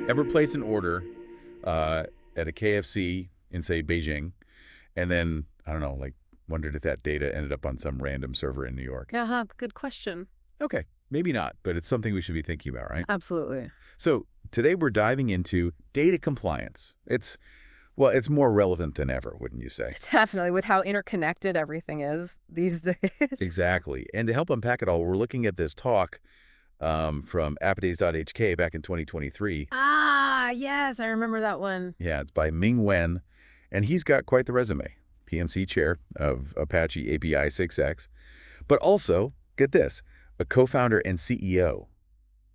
Ever place an order at a KFC in, say, Beijing, and then, I don't know, like, wondered if that data ended up on some random server in New York? Good question. Okay, maybe not, but it's something we should be thinking about, right? Absolutely. So today we're diving into data compliance. Well, it's more relevant than ever, wouldn't you say? Definitely, with how interconnected everything is these days. Exactly. And to help unpack it all, we're looking at this talk from APIDays.HK back in 2023. Ah, yes, I remember that one. Yeah, it's by Ming Wen, and he's got quite the resume. PMC chair of Apache API 6X, but also, get this, a co-founder and CEO.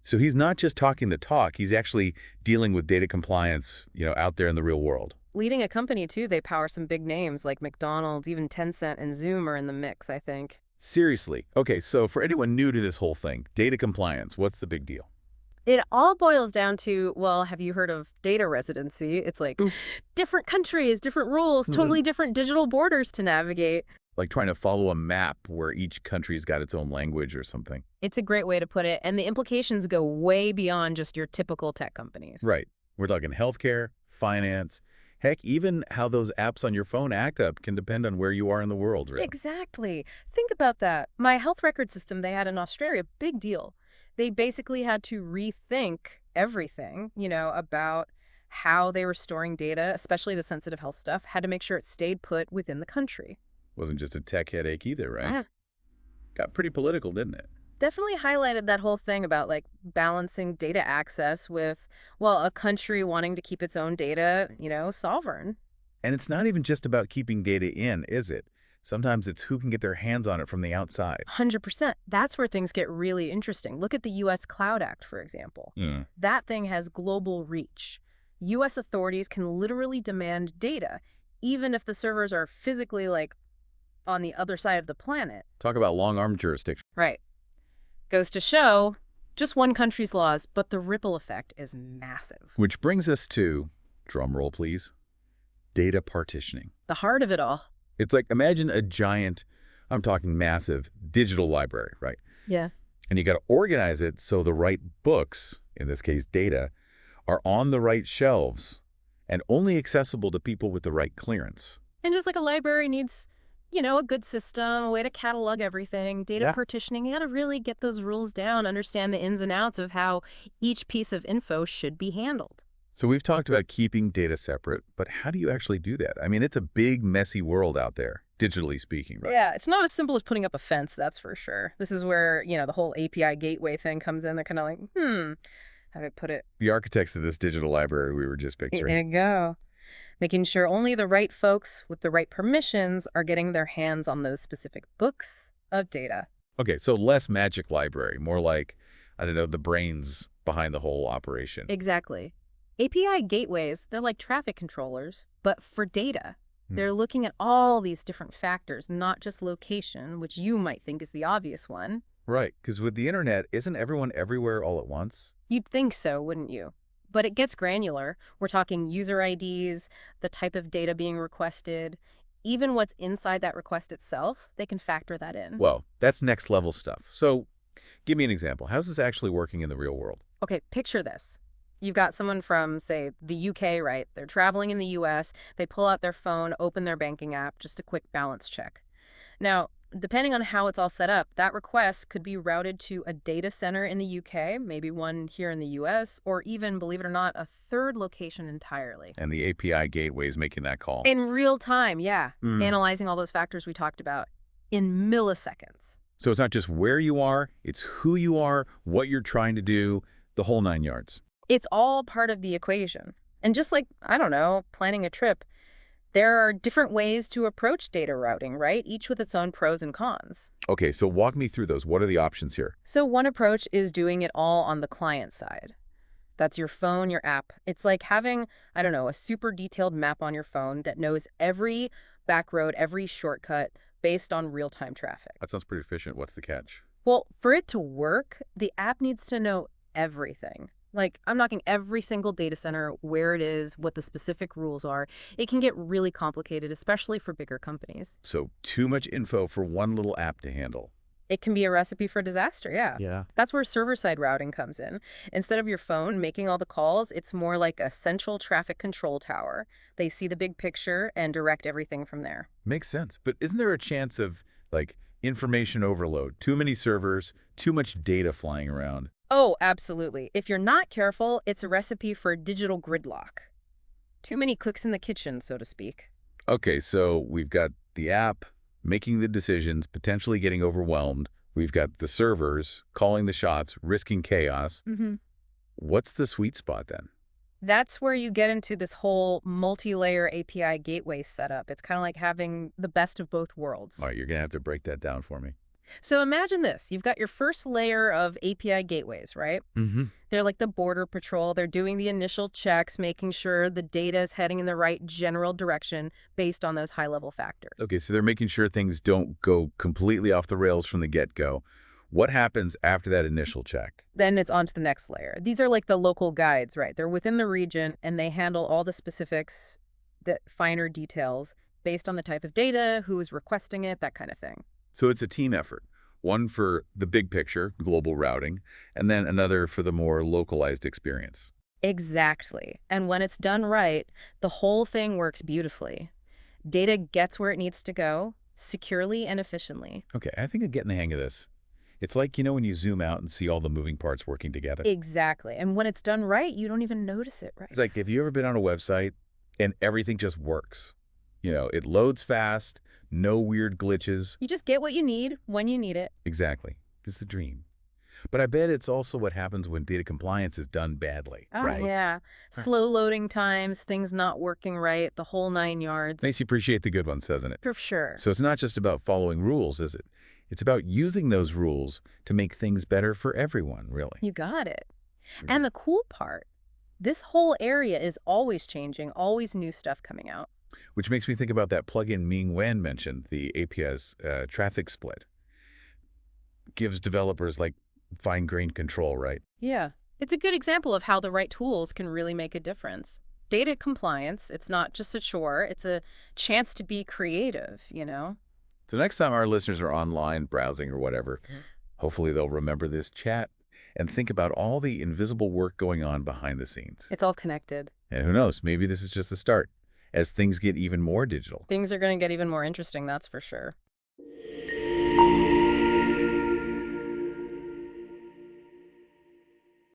So he's not just talking the talk, he's actually dealing with data compliance, out there in the real world. Leading a company, too, they power some big names like McDonald's, even Tencent and Zoom are in the mix, I think. Seriously. Okay, so for anyone new to this whole thing, data compliance, what's the big deal? It all boils down to, well, have you heard of data residency? It's like different countries, different rules, totally different digital borders to navigate. Like trying to follow a map where each country's got its own language or something. It's a great way to put it, and the implications go way beyond just your typical tech companies. Right. We're talking healthcare, finance, heck, even how those apps on your phone act up can depend on where you are in the world, right? Exactly. Think about that. My health record system they had in Australia, big deal. They basically had to rethink everything, about how they were storing data, especially the sensitive health stuff, had to make sure it stayed put within the country. Wasn't just a tech headache either, right? Yeah. Got pretty political, didn't it? Definitely highlighted that whole thing about like balancing data access with, well, a country wanting to keep its own data, sovereign. And it's not even just about keeping data in, is it? Sometimes it's who can get their hands on it from the outside. 100%. That's where things get really interesting. Look at the U.S. Cloud Act, for example. That thing has global reach. U.S. authorities can literally demand data, even if the servers are physically, like, on the other side of the planet. Talk about long-arm jurisdiction. Right. Goes to show just one country's laws, but the ripple effect is massive. Which brings us to, drum roll please, data partitioning. The heart of it all. It's like, imagine a giant, I'm talking massive, digital library, right? Yeah. And you got to organize it so the right books, in this case data, are on the right shelves and only accessible to people with the right clearance. And just like a library needs, a good system, a way to catalog everything, data partitioning, you got to really get those rules down, understand the ins and outs of how each piece of info should be handled. So we've talked about keeping data separate, but how do you actually do that? I mean, it's a big, messy world out there, digitally speaking, right? Yeah, it's not as simple as putting up a fence, that's for sure. This is where, the whole API gateway thing comes in. They're kind of like, how do I put it? The architects of this digital library we were just picturing. There you go. Making sure only the right folks with the right permissions are getting their hands on those specific books of data. Okay, so less magic library, more like, I don't know, the brains behind the whole operation. Exactly. API gateways, they're like traffic controllers, but for data. They're looking at all these different factors, not just location, which you might think is the obvious one. Right, because with the internet, isn't everyone everywhere all at once? You'd think so, wouldn't you? But it gets granular. We're talking user IDs, the type of data being requested, even what's inside that request itself, they can factor that in. Well, that's next level stuff. So give me an example. How's this actually working in the real world? Okay, picture this. You've got someone from, say, the UK, right? They're traveling in the US. They pull out their phone, open their banking app, just a quick balance check. Now, depending on how it's all set up, that request could be routed to a data center in the UK, maybe one here in the US, or even, believe it or not, a third location entirely. And the API gateway is making that call. In real time, yeah. Analyzing all those factors we talked about in milliseconds. So it's not just where you are, it's who you are, what you're trying to do, the whole 9 yards. It's all part of the equation. And just like, I don't know, planning a trip, there are different ways to approach data routing, right? Each with its own pros and cons. Okay, so walk me through those. What are the options here? So one approach is doing it all on the client side. That's your phone, your app. It's like having, I don't know, a super detailed map on your phone that knows every back road, every shortcut based on real-time traffic. That sounds pretty efficient. What's the catch? Well, for it to work, the app needs to know everything. Like, I'm talking every single data center, where it is, what the specific rules are. It can get really complicated, especially for bigger companies. So too much info for one little app to handle. It can be a recipe for disaster, yeah. Yeah. That's where server-side routing comes in. Instead of your phone making all the calls, it's more like a central traffic control tower. They see the big picture and direct everything from there. Makes sense. But isn't there a chance of, like, information overload? Too many servers, too much data flying around? Oh, absolutely. If you're not careful, it's a recipe for digital gridlock. Too many cooks in the kitchen, so to speak. Okay, so we've got the app making the decisions, potentially getting overwhelmed. We've got the servers calling the shots, risking chaos. Hmm. What's the sweet spot then? That's where you get into this whole multi-layer API gateway setup. It's kind of like having the best of both worlds. All right, you're going to have to break that down for me. So imagine this. You've got your first layer of API gateways, right? Mm-hmm. They're like the border patrol. They're doing the initial checks, making sure the data is heading in the right general direction based on those high-level factors. Okay, so they're making sure things don't go completely off the rails from the get-go. What happens after that initial check? Then it's on to the next layer. These are like the local guides, right? They're within the region, and they handle all the specifics, the finer details, based on the type of data, who is requesting it, that kind of thing. So it's a team effort. One for the big picture, global routing, and then another for the more localized experience. Exactly. And when it's done right, the whole thing works beautifully. Data gets where it needs to go, securely and efficiently. Okay, I think I'm getting the hang of this. It's like, when you zoom out and see all the moving parts working together. Exactly. And when it's done right, you don't even notice it, right? It's like, have you ever been on a website and everything just works? It loads fast, no weird glitches. You just get what you need when you need it. Exactly. It's the dream. But I bet it's also what happens when data compliance is done badly, Oh, right? yeah. Slow loading times, things not working right, the whole 9 yards. Makes you appreciate the good ones, doesn't it? For sure. So it's not just about following rules, is it? It's about using those rules to make things better for everyone, really. You got it. And the cool part, this whole area is always changing, always new stuff coming out. Which makes me think about that plugin Ming Wen mentioned, the API's traffic split. Gives developers like fine-grained control, right? Yeah. It's a good example of how the right tools can really make a difference. Data compliance, it's not just a chore, it's a chance to be creative. So next time our listeners are online, browsing or whatever, hopefully they'll remember this chat and think about all the invisible work going on behind the scenes. It's all connected. And who knows, maybe this is just the start as things get even more digital. Things are going to get even more interesting, that's for sure.